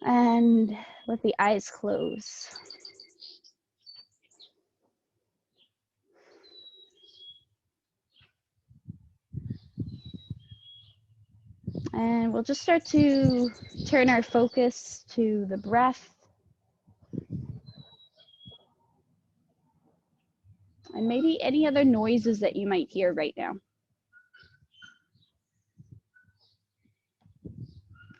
And let the eyes close. And we'll just start to turn our focus to the breath. And maybe any other noises that you might hear right now.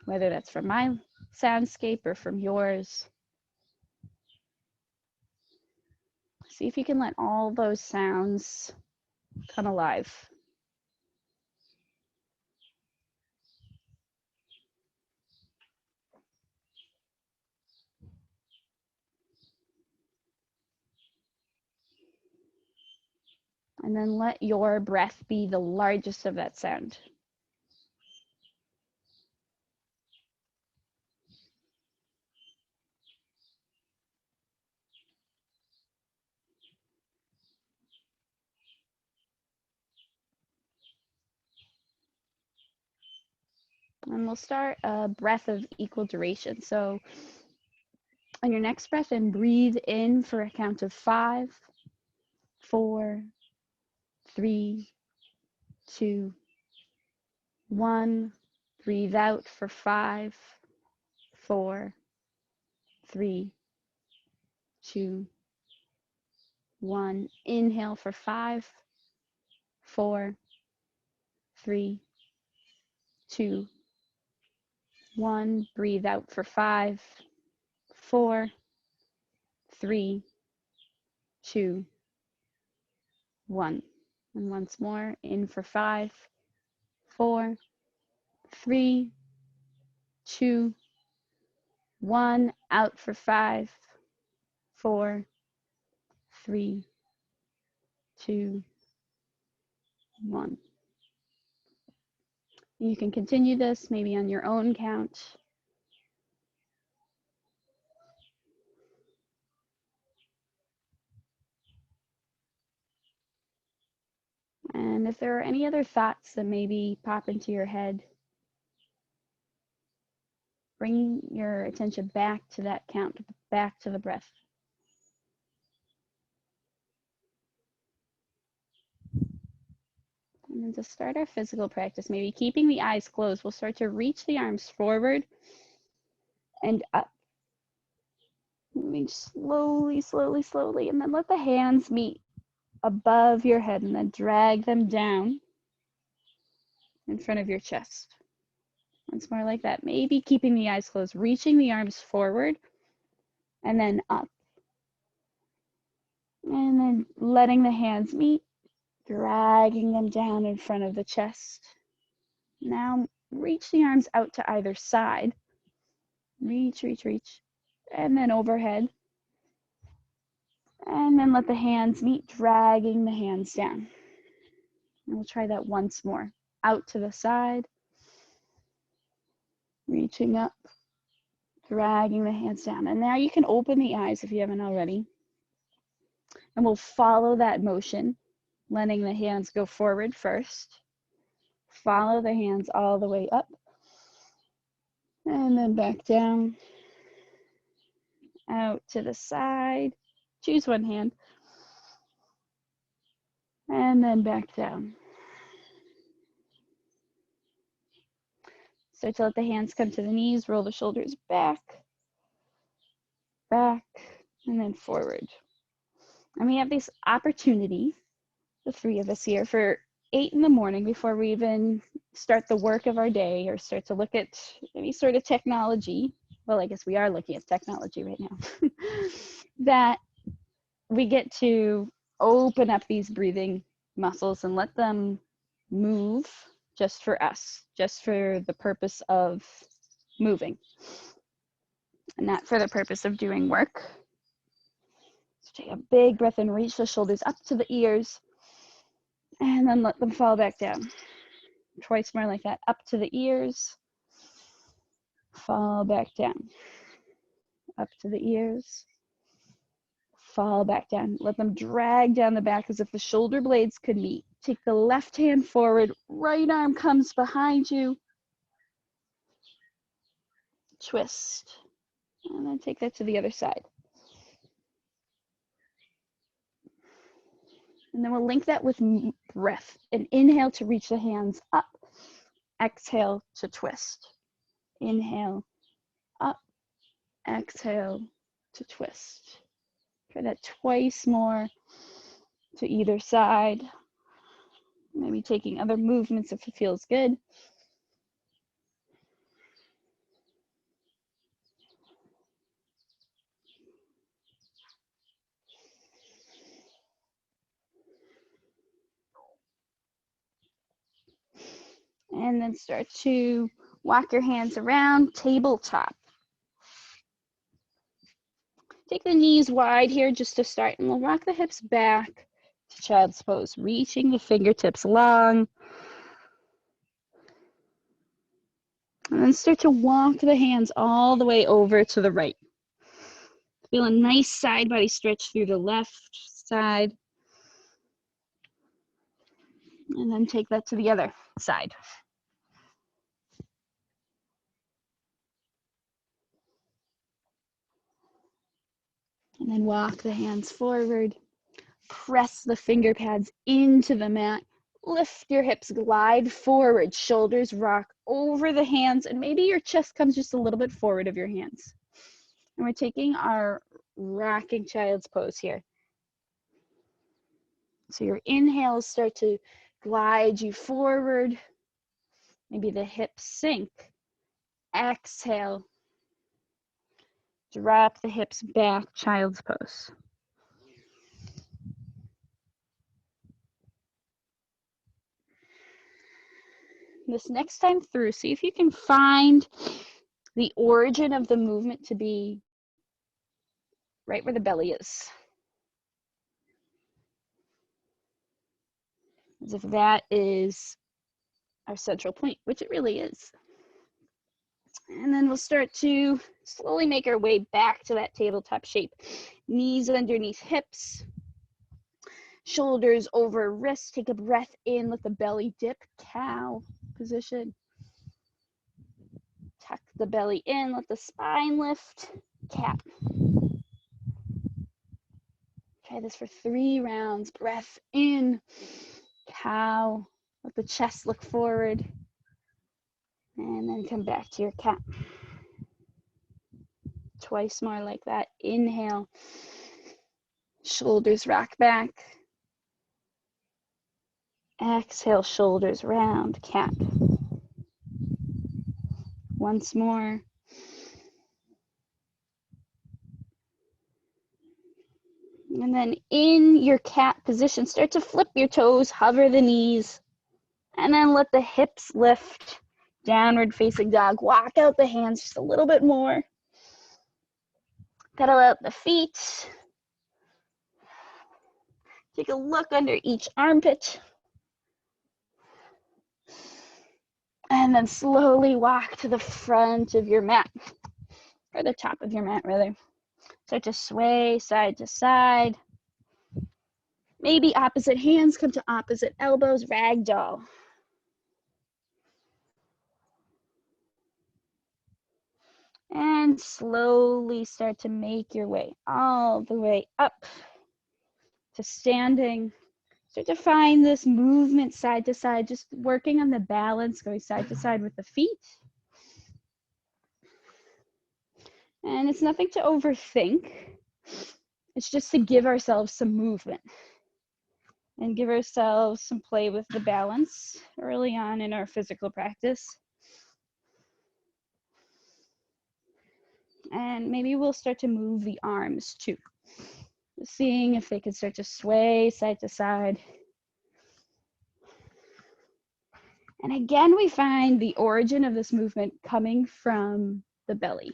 Whether that's from my soundscape or from yours. See if you can let all those sounds come alive. And then let your breath be the largest of that sound. And we'll start a breath of equal duration. So on your next breath in, breathe in for a count of 5, 4, 3, 2, 1. Breathe out for 5, 4, 3, 2, 1. Inhale for 5, 4, 3, 2, 1. Breathe out for 5, 4, 3, 2, 1. And once more, in for 5, 4, 3, 2, 1. Out for 5, 4, 3, 2, 1. You can continue this maybe on your own count. And if there are any other thoughts that maybe pop into your head, bring your attention back to that count, back to the breath. And then to start our physical practice, maybe keeping the eyes closed, we'll start to reach the arms forward and up. Moving slowly, slowly, slowly, and then let the hands meet above your head and then drag them down in front of your chest. Once more like that, maybe keeping the eyes closed, reaching the arms forward and then up. And then letting the hands meet, dragging them down in front of the chest. Now reach the arms out to either side. Reach, reach, reach. And then overhead. And then let the hands meet, dragging the hands down. And we'll try that once more. Out to the side. Reaching up, dragging the hands down. And now you can open the eyes if you haven't already. And we'll follow that motion, letting the hands go forward first. Follow the hands all the way up. And then back down. Out to the side. Choose one hand. And then back down. Start to let the hands come to the knees. Roll the shoulders back. Back. And then forward. And we have this opportunity, the three of us here, for 8 in the morning before we even start the work of our day or start to look at any sort of technology. Well, I guess we are looking at technology right now. That we get to open up these breathing muscles and let them move just for us, just for the purpose of moving, and not for the purpose of doing work. So take a big breath and reach the shoulders up to the ears, and then let them fall back down. Twice more like that, up to the ears, fall back down, up to the ears, fall back down. Let them drag down the back as if the shoulder blades could meet. Take the left hand forward, right arm comes behind you. Twist. And then take that to the other side. And then we'll link that with breath. An inhale to reach the hands up. Exhale to twist. Inhale, up. Exhale to twist. Try that twice more to either side. Maybe taking other movements if it feels good. And then start to walk your hands around, tabletop. Take the knees wide here just to start, and we'll rock the hips back to child's pose, reaching the fingertips long. And then start to walk the hands all the way over to the right. Feel a nice side body stretch through the left side. And then take that to the other side. And then walk the hands forward. Press the finger pads into the mat. Lift your hips, glide forward. Shoulders rock over the hands, and maybe your chest comes just a little bit forward of your hands. And we're taking our rocking child's pose here. So your inhales start to glide you forward. Maybe the hips sink. Exhale. Drop the hips back, child's pose. This next time through, see if you can find the origin of the movement to be right where the belly is. As if that is our central point, which it really is. And then we'll start to slowly make our way back to that tabletop shape. Knees underneath hips, shoulders over wrists. Take a breath in, let the belly dip, cow position. Tuck the belly in, let the spine lift, cat. Try this for 3 rounds. Breath in, cow. Let the chest look forward. And then come back to your cat. Twice more like that. Inhale. Shoulders rock back. Exhale, shoulders round, cat. Once more. And then in your cat position, start to flip your toes, hover the knees, and then let the hips lift. Downward facing dog. Walk out the hands just a little bit more. Pedal out the feet. Take a look under each armpit. And then slowly walk to the front of your mat, or the top of your mat, rather. Start to sway side to side. Maybe opposite hands come to opposite elbows, ragdoll. And slowly start to make your way all the way up to standing. Start to find this movement side to side, just working on the balance, going side to side with the feet. And it's nothing to overthink. It's just to give ourselves some movement and give ourselves some play with the balance early on in our physical practice. And maybe we'll start to move the arms too. Seeing if they can start to sway side to side. And again, we find the origin of this movement coming from the belly.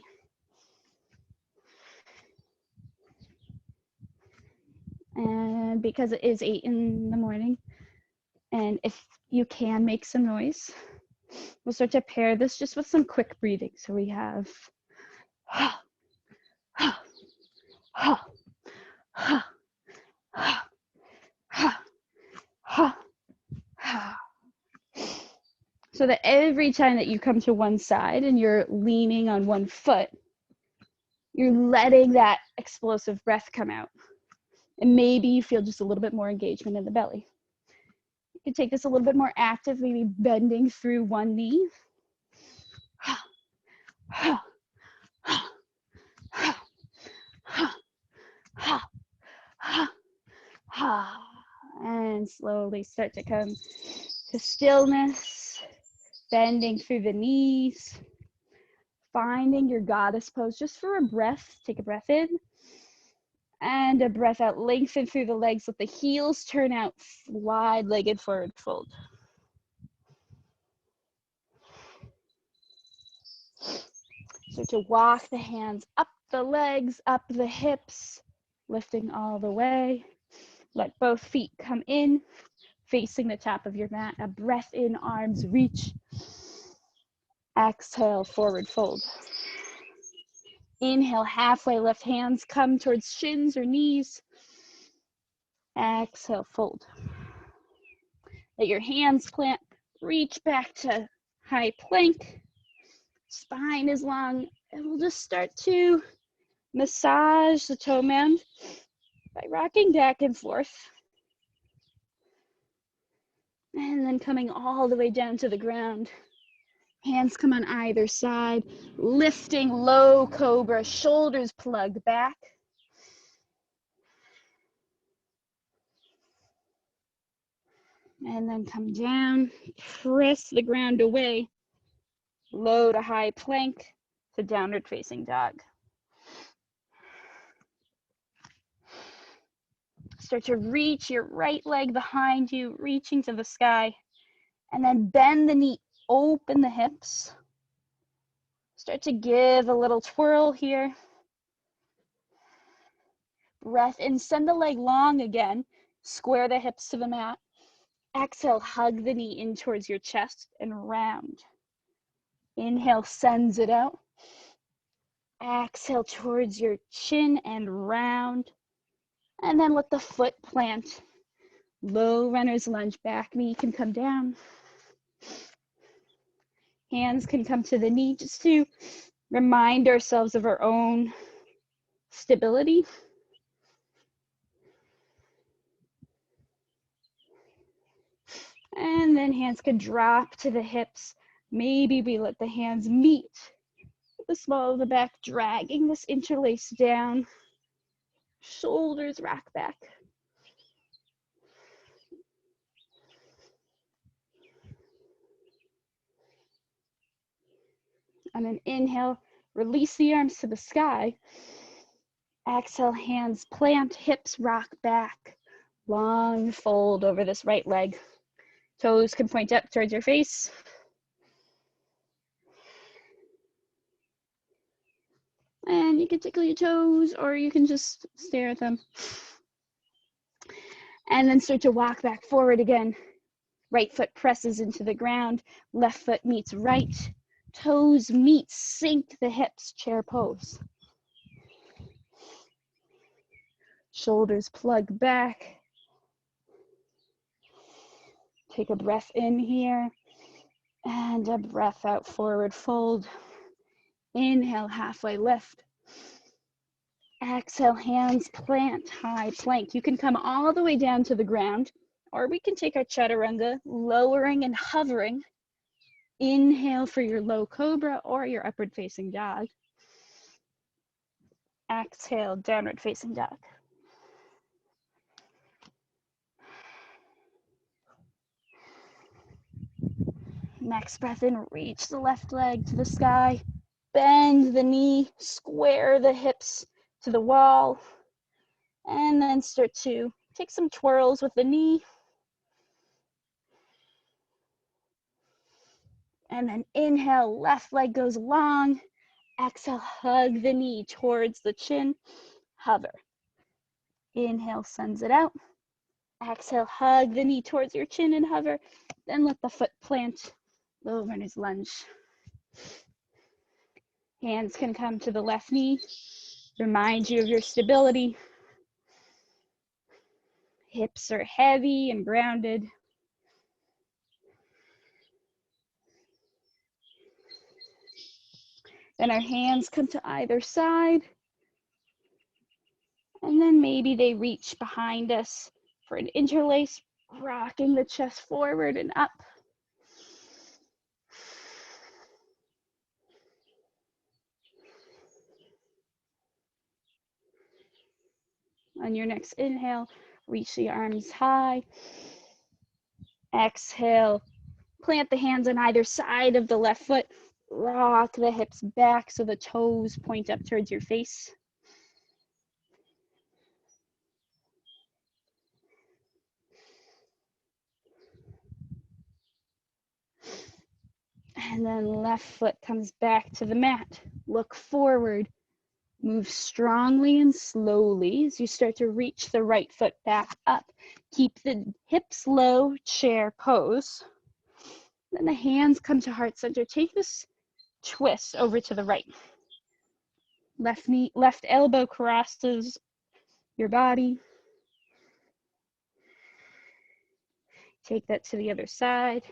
And because it is 8 in the morning, and if you can make some noise, we'll start to pair this just with some quick breathing. So we have so that every time that you come to one side and you're leaning on one foot, You're letting that explosive breath come out. And maybe you feel just a little bit more engagement in the belly. You can take this a little bit more active, maybe bending through one knee. And slowly start to come to stillness, bending through the knees, finding your goddess pose just for a breath. Take a breath in and a breath out. Lengthen through the legs. Let the heels turn out, wide-legged forward fold. Start to walk the hands up the legs, up the hips, lifting all the way. Let both feet come in, facing the top of your mat. A breath in, arms reach. Exhale, forward fold. Inhale, halfway lift, hands come towards shins or knees. Exhale, fold. Let your hands plant, reach back to high plank. Spine is long, and we'll just start to massage the toe mound by rocking back and forth. And then coming all the way down to the ground. Hands come on either side, lifting low cobra, shoulders plugged back. And then come down, press the ground away, low to high plank to downward facing dog. Start to reach your right leg behind you, reaching to the sky, and then bend the knee, open the hips. Start to give a little twirl here. Breath in, send the leg long again, square the hips to the mat. Exhale, hug the knee in towards your chest and round. Inhale, sends it out. Exhale towards your chin and round. And then let the foot plant. Low runner's lunge, back knee can come down. Hands can come to the knee just to remind ourselves of our own stability. And then hands can drop to the hips. Maybe we let the hands meet with the small of the back, dragging this interlace down. Shoulders rock back. And then inhale, release the arms to the sky. Exhale, hands plant, hips rock back. Long fold over this right leg. Toes can point up towards your face. And you can tickle your toes or you can just stare at them. And then start to walk back forward again. Right foot presses into the ground. Left foot meets right. Toes meet, sink the hips, chair pose. Shoulders plug back. Take a breath in here. And a breath out, forward fold. Inhale, halfway lift. Exhale, hands plant, high plank. You can come all the way down to the ground, or we can take our chaturanga, lowering and hovering. Inhale for your low cobra or your upward facing dog. Exhale, downward facing dog. Next breath in, reach the left leg to the sky. Bend the knee, square the hips to the wall. And then start to take some twirls with the knee. And then inhale, left leg goes long. Exhale, hug the knee towards the chin. Hover. Inhale, sends it out. Exhale, hug the knee towards your chin and hover. Then let the foot plant. Low runner's lunge. Hands can come to the left knee. Remind you of your stability. Hips are heavy and grounded. Then our hands come to either side. And then maybe they reach behind us for an interlace, rocking the chest forward and up. On your next inhale, reach the arms high. Exhale, plant the hands on either side of the left foot. Rock the hips back so the toes point up towards your face. And then left foot comes back to the mat. Look forward. Move strongly and slowly as you start to reach the right foot back up. Keep the hips low, chair pose. Then the hands come to heart center. Take this twist over to the right. Left knee, left elbow crosses your body. Take that to the other side.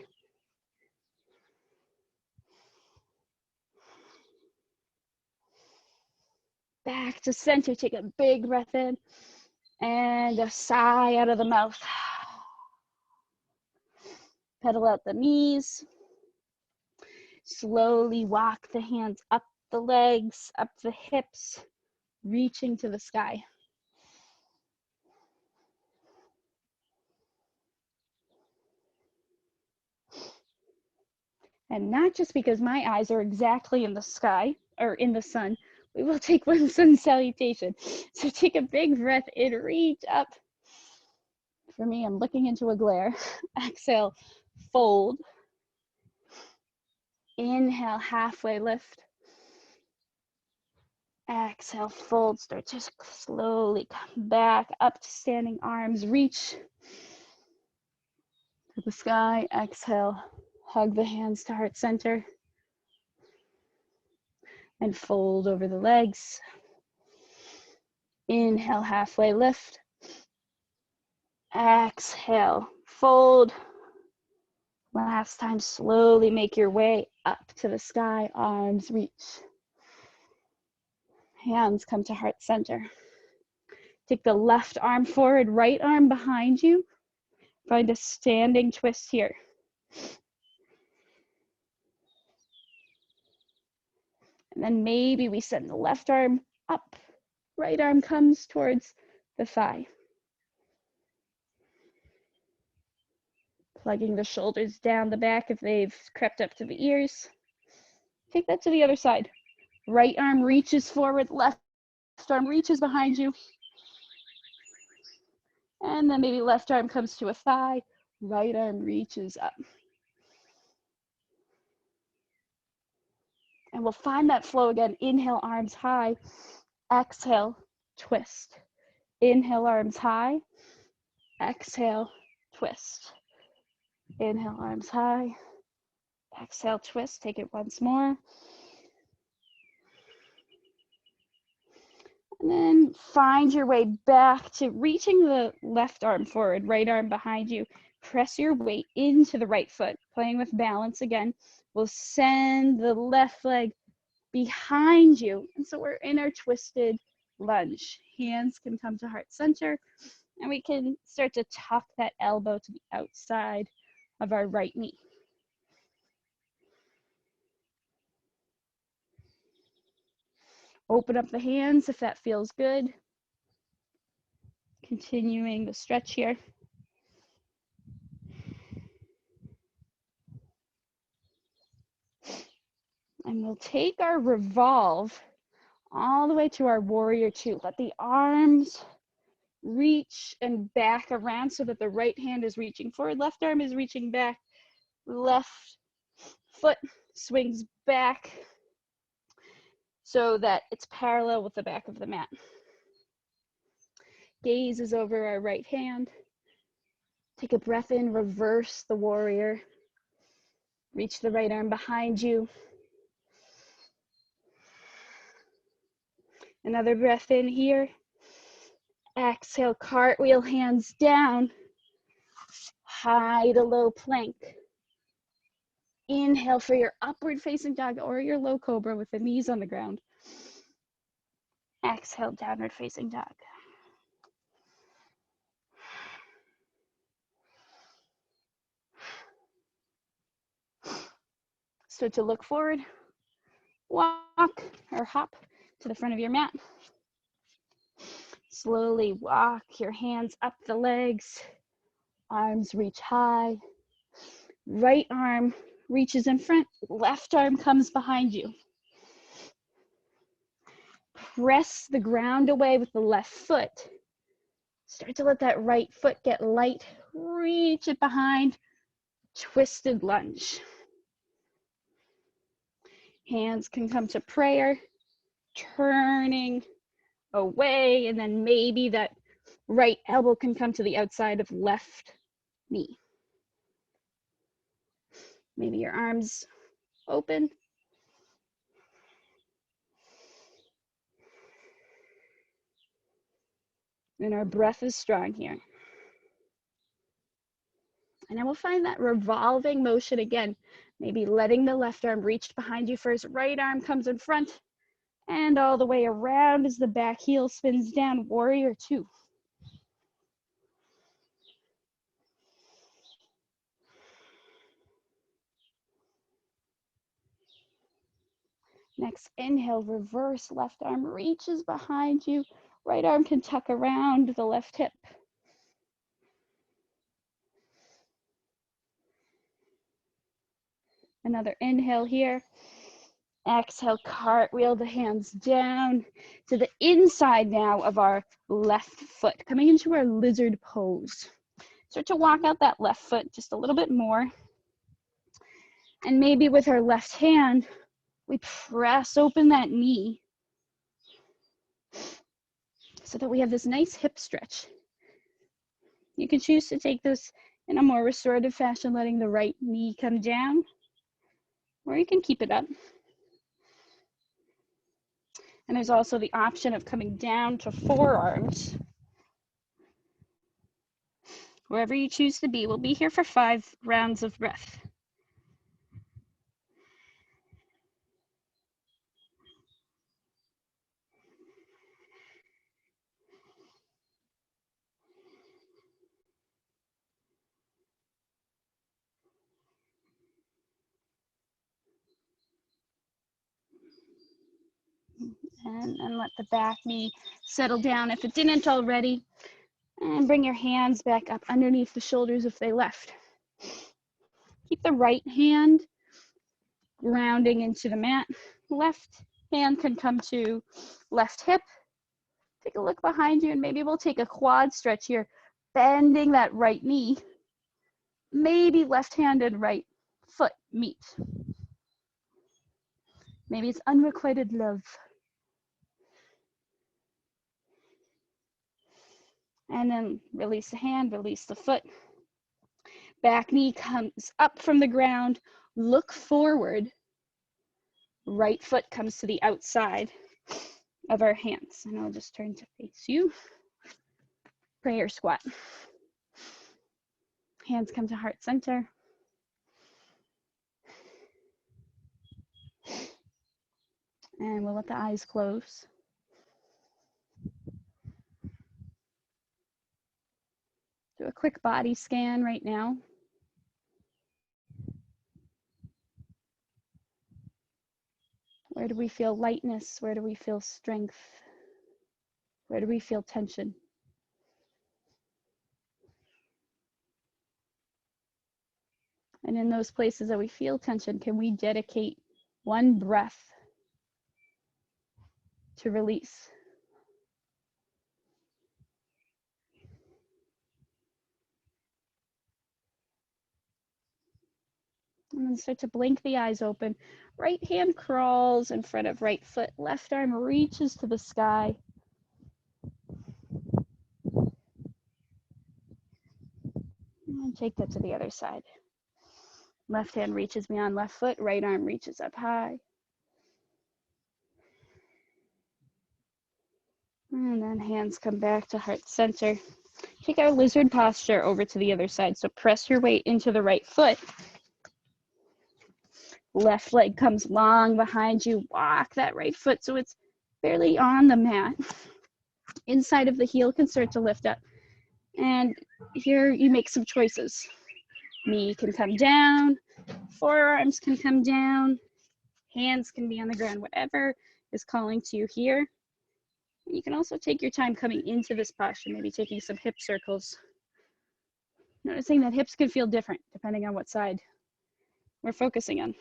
Back to center. Take a big breath in and a sigh out of the mouth. Pedal out the knees. Slowly walk the hands up the legs, up the hips, reaching to the sky. And not just because my eyes are exactly in the sky or in the sun, we will take one sun salutation. So take a big breath in, reach up. For me, I'm looking into a glare. Exhale, fold. Inhale, halfway lift. Exhale, fold. Start to slowly come back up to standing arms. Reach to the sky. Exhale, hug the hands to heart center. And fold over the legs. Inhale, halfway lift. Exhale, fold. Last time, slowly make your way up to the sky. Arms reach. Hands come to heart center. Take the left arm forward, right arm behind you. Find a standing twist here. And then maybe we send the left arm up. Right arm comes towards the thigh. Plugging the shoulders down the back if they've crept up to the ears. Take that to the other side. Right arm reaches forward, left arm reaches behind you. And then maybe left arm comes to a thigh, right arm reaches up. And we'll find that flow again. Inhale, arms high. Exhale, twist. Inhale, arms high. Exhale, twist. Inhale, arms high. Exhale, twist. Take it once more. And then find your way back to reaching the left arm forward, right arm behind you. Press your weight into the right foot, playing with balance again. We'll send the left leg behind you. And so we're in our twisted lunge. Hands can come to heart center, and we can start to tuck that elbow to the outside of our right knee. Open up the hands if that feels good. Continuing the stretch here. And we'll take our revolve all the way to our warrior two. Let the arms reach and back around so that the right hand is reaching forward, left arm is reaching back, left foot swings back so that it's parallel with the back of the mat. Gaze is over our right hand. Take a breath in, reverse the warrior. Reach the right arm behind you. Another breath in here. Exhale, cartwheel, hands down. High to low plank. Inhale for your upward facing dog or your low cobra with the knees on the ground. Exhale, downward facing dog. Start to look forward, walk or hop to the front of your mat. Slowly walk your hands up the legs, arms reach high. Right arm reaches in front, left arm comes behind you. Press the ground away with the left foot. Start to let that right foot get light. Reach it behind, twisted lunge. Hands can come to prayer, turning away, and then maybe that right elbow can come to the outside of left knee. Maybe your arms open. And our breath is strong here. And then we'll find that revolving motion again. Maybe letting the left arm reach behind you first. Right arm comes in front and all the way around as the back heel spins down. Warrior two. Next inhale, reverse. Left arm reaches behind you. Right arm can tuck around the left hip. Another inhale here. Exhale, cartwheel the hands down to the inside now of our left foot, coming into our lizard pose. Start to walk out that left foot just a little bit more. And maybe with our left hand, we press open that knee so that we have this nice hip stretch. You can choose to take this in a more restorative fashion, letting the right knee come down, or you can keep it up. And there's also the option of coming down to forearms. Wherever you choose to be, we'll be here for 5 rounds of breath. And let the back knee settle down if it didn't already. And bring your hands back up underneath the shoulders if they left. Keep the right hand grounding into the mat. Left hand can come to left hip. Take a look behind you and maybe we'll take a quad stretch here, bending that right knee. Maybe left hand and right foot meet. Maybe it's unrequited love. And then release the hand, release the foot. Back knee comes up from the ground. Look forward. Right foot comes to the outside of our hands. And I'll just turn to face you. Prayer squat. Hands come to heart center. And we'll let the eyes close. Do a quick body scan right now. Where do we feel lightness? Where do we feel strength? Where do we feel tension? And in those places that we feel tension, can we dedicate one breath to release? And then start to blink the eyes open. Right hand crawls in front of right foot. Left arm reaches to the sky. And take that to the other side. Left hand reaches beyond left foot. Right arm reaches up high. And then hands come back to heart center. Take our lizard posture over to the other side. So press your weight into the right foot. Left leg comes long behind you. Walk that right foot so it's barely on the mat. Inside of the heel can start to lift up. And here you make some choices. Knee can come down, forearms can come down, hands can be on the ground, whatever is calling to you here. You can also take your time coming into this posture, maybe taking some hip circles. Noticing that hips can feel different depending on what side we're focusing on.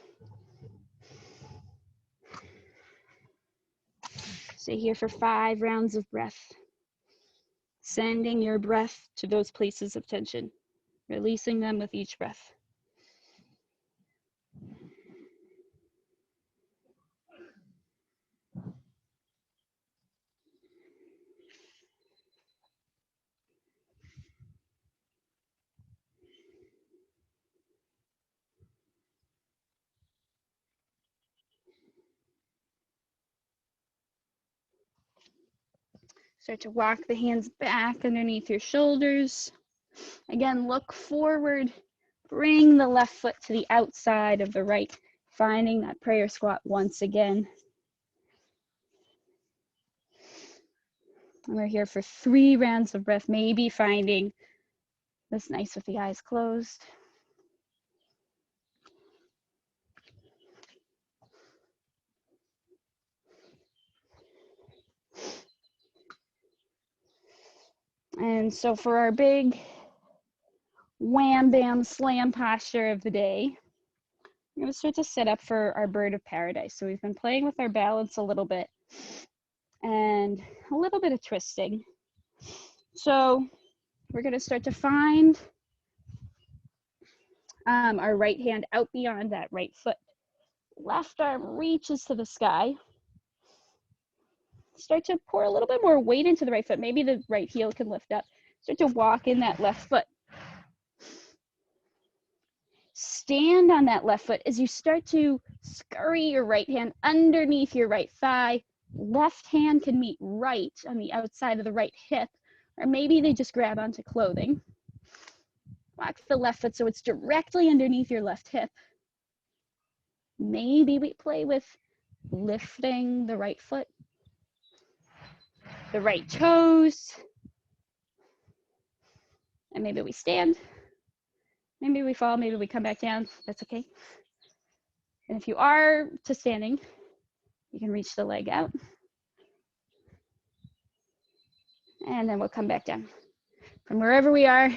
Stay here for 5 rounds of breath. Sending your breath to those places of tension, releasing them with each breath. Start to walk the hands back underneath your shoulders. Again, look forward. Bring the left foot to the outside of the right, finding that prayer squat once again. And we're here for 3 rounds of breath, maybe finding this nice with the eyes closed. And so for our big wham, bam, slam posture of the day, we're going to start to set up for our bird of paradise. So we've been playing with our balance a little bit and a little bit of twisting. So we're going to start to find our right hand out beyond that right foot. Left arm reaches to the sky. Start to pour a little bit more weight into the right foot. Maybe the right heel can lift up. Start to walk in that left foot. Stand on that left foot as you start to scurry your right hand underneath your right thigh. Left hand can meet right on the outside of the right hip, or maybe they just grab onto clothing. Walk the left foot so it's directly underneath your left hip. Maybe we play with lifting the right foot, the right toes, and maybe we stand. Maybe we fall, maybe we come back down. That's okay. And if you are to standing, you can reach the leg out. And then we'll come back down. From wherever we are,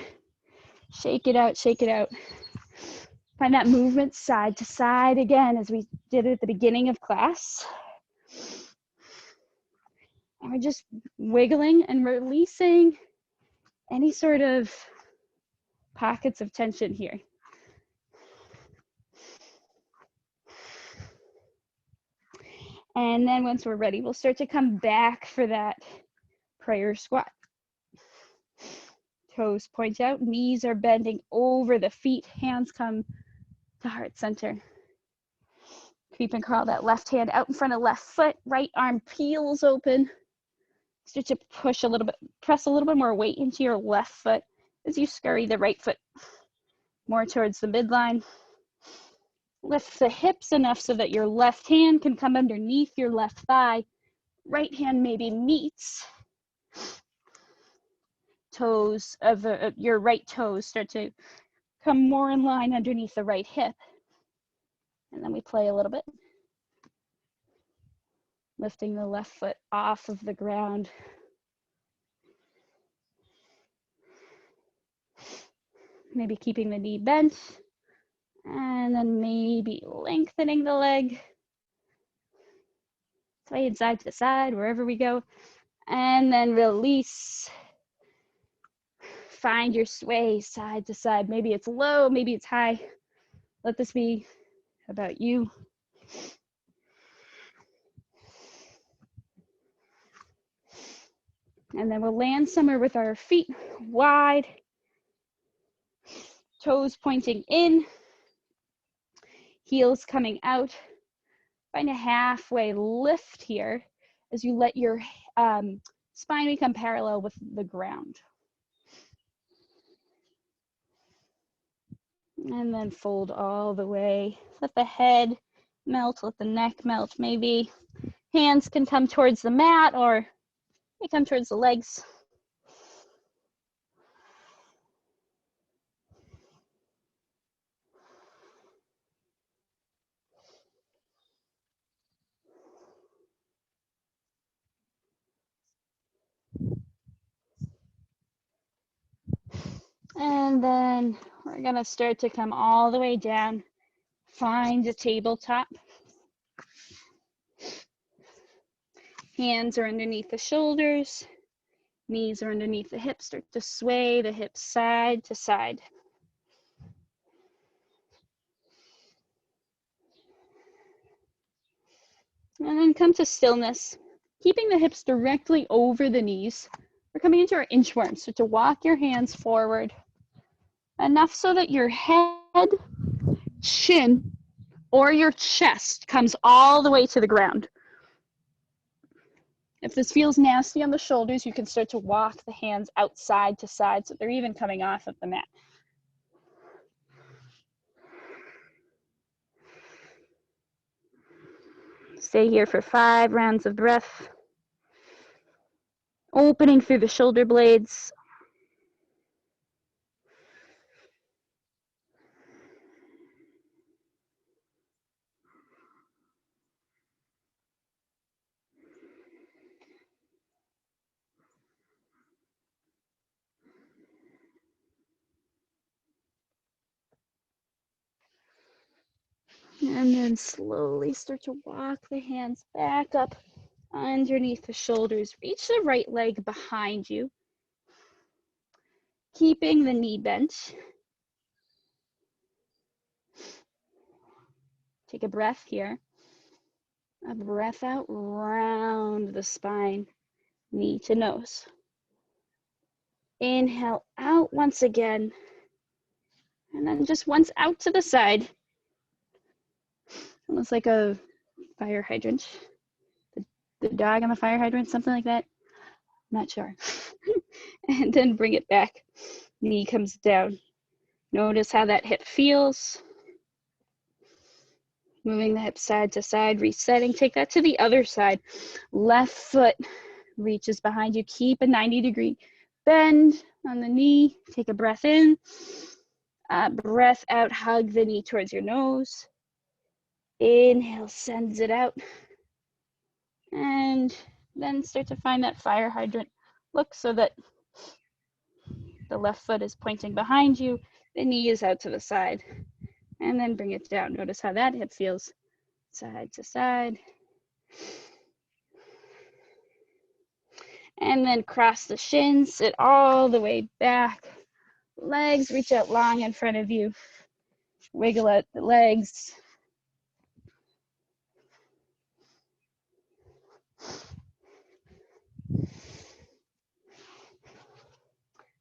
shake it out, shake it out. Find that movement side to side again, as we did at the beginning of class. And we're just wiggling and releasing any sort of pockets of tension here. And then once we're ready, we'll start to come back for that prayer squat. Toes point out, knees are bending over the feet, hands come to heart center. Creep and crawl that left hand out in front of left foot, right arm peels open. Start to push a little bit, press a little bit more weight into your left foot as you scurry the right foot more towards the midline. Lift the hips enough so that your left hand can come underneath your left thigh. Right hand maybe meets. Toes of your right toes start to come more in line underneath the right hip. And then we play a little bit. Lifting the left foot off of the ground. Maybe keeping the knee bent. And then maybe lengthening the leg. Sway side to side, wherever we go. And then release. Find your sway side to side. Maybe it's low, maybe it's high. Let this be about you. And then we'll land somewhere with our feet wide. Toes pointing in. Heels coming out. Find a halfway lift here as you let your spine become parallel with the ground. And then fold all the way. Let the head melt, let the neck melt. Maybe hands can come towards the mat or they come towards the legs. And then we're gonna start to come all the way down. Find a tabletop. Hands are underneath the shoulders. Knees are underneath the hips. Start to sway the hips side to side. And then come to stillness, keeping the hips directly over the knees. We're coming into our inchworm. So to walk your hands forward enough so that your head, chin, or your chest comes all the way to the ground. If this feels nasty on the shoulders, you can start to walk the hands outside to side so they're even coming off of the mat. Stay here for 5 rounds of breath. Opening through the shoulder blades. And then slowly start to walk the hands back up underneath the shoulders. Reach the right leg behind you, keeping the knee bent. Take a breath here. A breath out, round the spine, knee to nose. Inhale out once again, and then just once out to the side. Almost like a fire hydrant. The dog on the fire hydrant, something like that. I'm not sure. And then bring it back. Knee comes down. Notice how that hip feels. Moving the hip side to side, resetting. Take that to the other side. Left foot reaches behind you. Keep a 90-degree bend on the knee. Take a breath in. Breath out, hug the knee towards your nose. Inhale, sends it out. And then start to find that fire hydrant look so that the left foot is pointing behind you. The knee is out to the side. And then bring it down. Notice how that hip feels. Side to side. And then cross the shins, sit all the way back. Legs reach out long in front of you. Wiggle out the legs.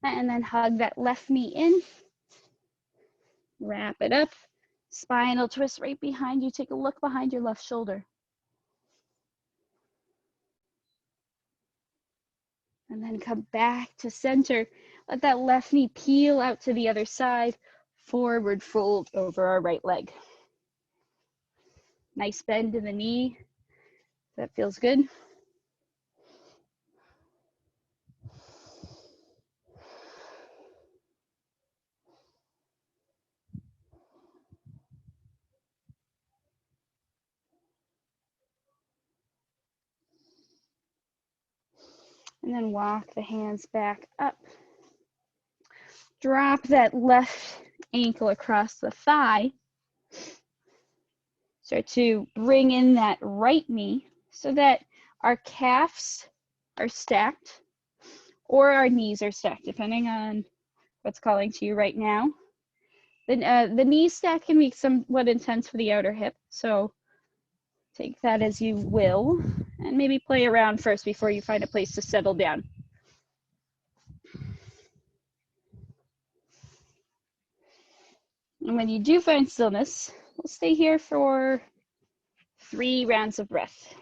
And then hug that left knee in. Wrap it up. Spinal twist right behind you. Take a look behind your left shoulder. And then come back to center. Let that left knee peel out to the other side. Forward fold over our right leg. Nice bend in the knee. That feels good. And then walk the hands back up. Drop that left ankle across the thigh. Start to bring in that right knee so that our calves are stacked or our knees are stacked, depending on what's calling to you right now. The knee stack can be somewhat intense for the outer hip, so take that as you will, and maybe play around first before you find a place to settle down. And when you do find stillness, we'll stay here for 3 rounds of breath.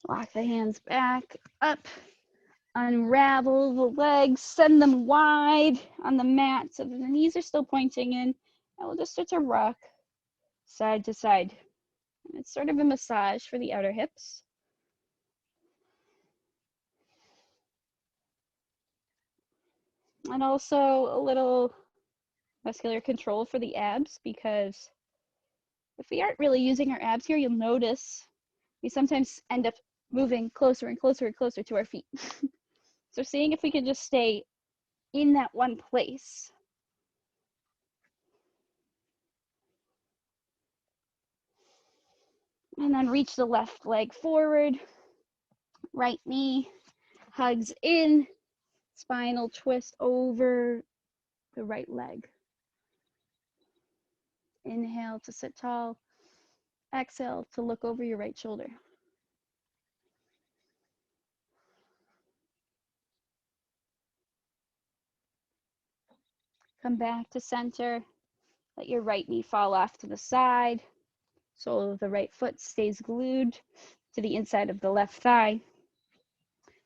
Lock the hands back up. Unravel the legs, send them wide on the mat so that the knees are still pointing in. And we'll just start to rock side to side. And it's sort of a massage for the outer hips. And also a little muscular control for the abs, because if we aren't really using our abs here, you'll notice we sometimes end up moving closer and closer and closer to our feet. So seeing if we can just stay in that one place. And then reach the left leg forward, right knee hugs in, spinal twist over the right leg. Inhale to sit tall, exhale to look over your right shoulder. Come back to center, let your right knee fall off to the side, sole of the right foot stays glued to the inside of the left thigh.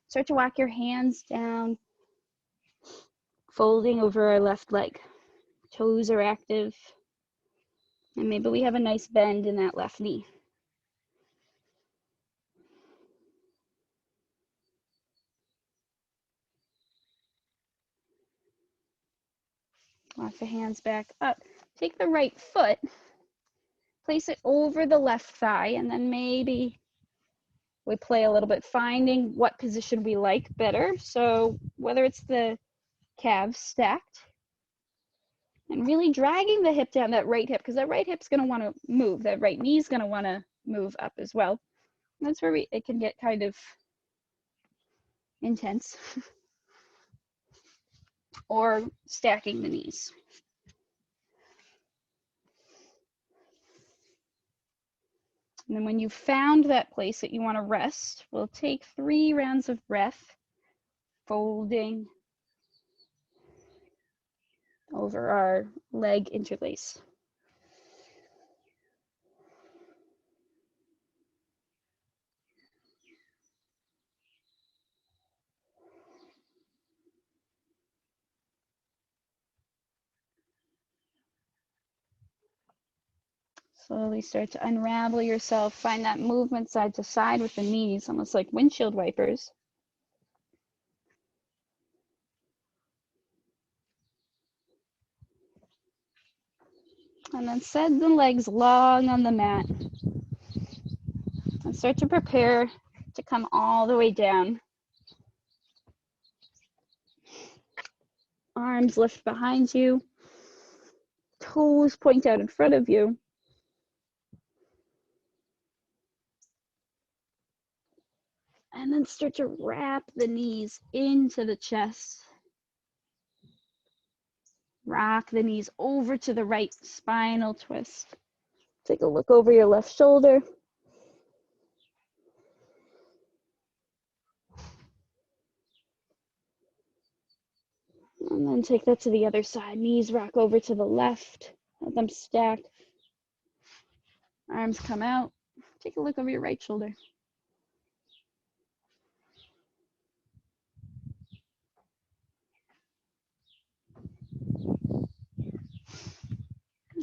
Start to walk your hands down, folding over our left leg. Toes are active, and maybe we have a nice bend in that left knee. Walk the hands back up. Take the right foot, place it over the left thigh, and then maybe we play a little bit, finding what position we like better. So whether it's the calves stacked, and really dragging the hip down, that right hip, because that right hip's going to want to move. That right knee's going to want to move up as well. And that's where it can get kind of intense. Or stacking the knees. And then when you've found that place that you want to rest, we'll take 3 rounds of breath, folding over our leg interlace. Slowly start to unravel yourself. Find that movement side to side with the knees, almost like windshield wipers. And then send the legs long on the mat. And start to prepare to come all the way down. Arms lift behind you. Toes point out in front of you. And then start to wrap the knees into the chest. Rock the knees over to the right, spinal twist. Take a look over your left shoulder. And then take that to the other side. Knees rock over to the left. Let them stack. Arms come out. Take a look over your right shoulder.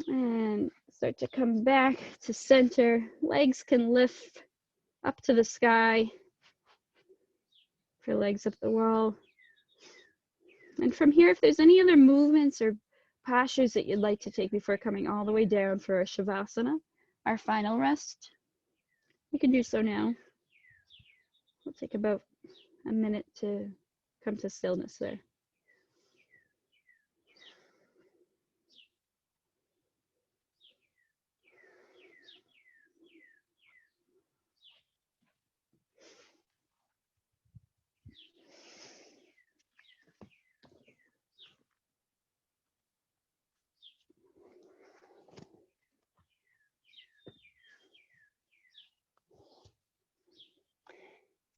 And start to come back to center. Legs can lift up to the sky. For legs up the wall. And from here, if there's any other movements or postures that you'd like to take before coming all the way down for our Shavasana, our final rest, you can do so now. We'll take about a minute to come to stillness there.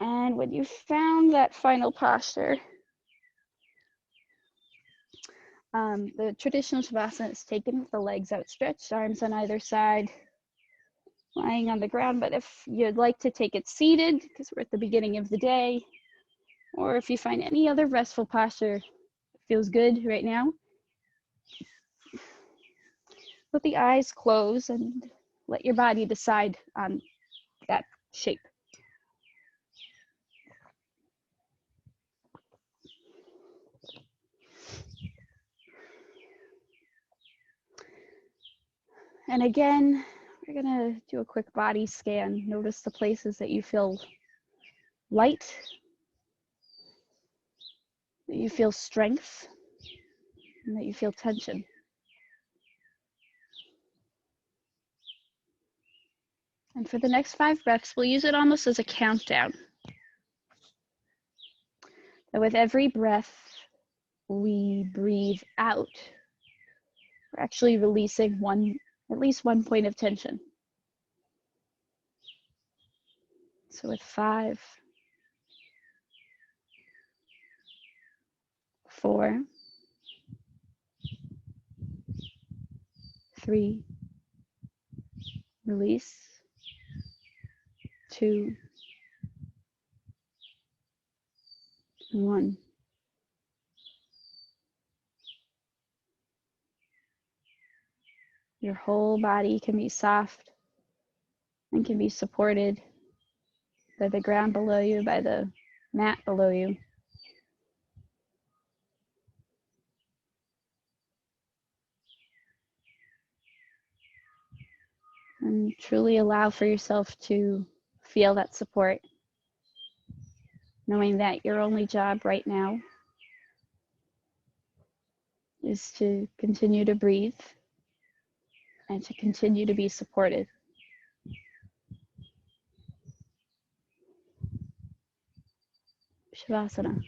And when you've found that final posture, the traditional Shavasana is taken with the legs outstretched, arms on either side, lying on the ground. But if you'd like to take it seated, because we're at the beginning of the day, or if you find any other restful posture that feels good right now, let the eyes close and let your body decide on that shape. And again, we're gonna do a quick body scan. Notice the places that you feel light, that you feel strength, and that you feel tension. And for the next 5 breaths, we'll use it almost as a countdown. And with every breath we breathe out, we're actually releasing at least one point of tension. So with 5, 4, 3, release, 2, 1. Your whole body can be soft and can be supported by the ground below you, by the mat below you. And truly allow for yourself to feel that support, knowing that your only job right now is to continue to breathe and to continue to be supported. Shavasana.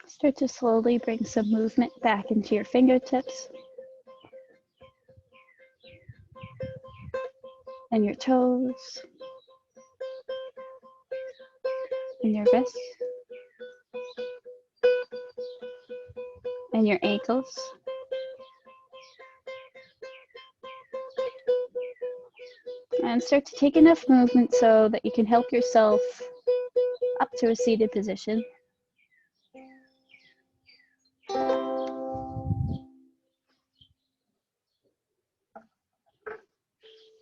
Start to slowly bring some movement back into your fingertips and your toes and your wrists and your ankles. And start to take enough movement so that you can help yourself up to a seated position.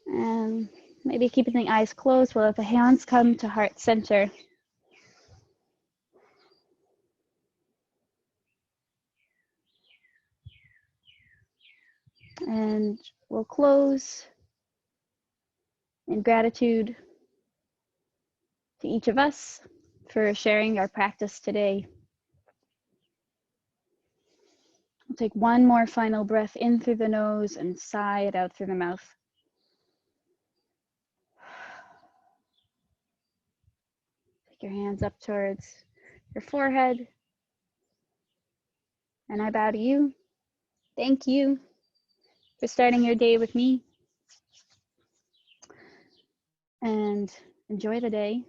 And maybe keeping the eyes closed, we'll let the hands come to heart center. And we'll close in gratitude to each of us for sharing our practice today. We'll take one more final breath in through the nose and sigh it out through the mouth. Take your hands up towards your forehead. And I bow to you. Thank you for starting your day with me. And enjoy the day.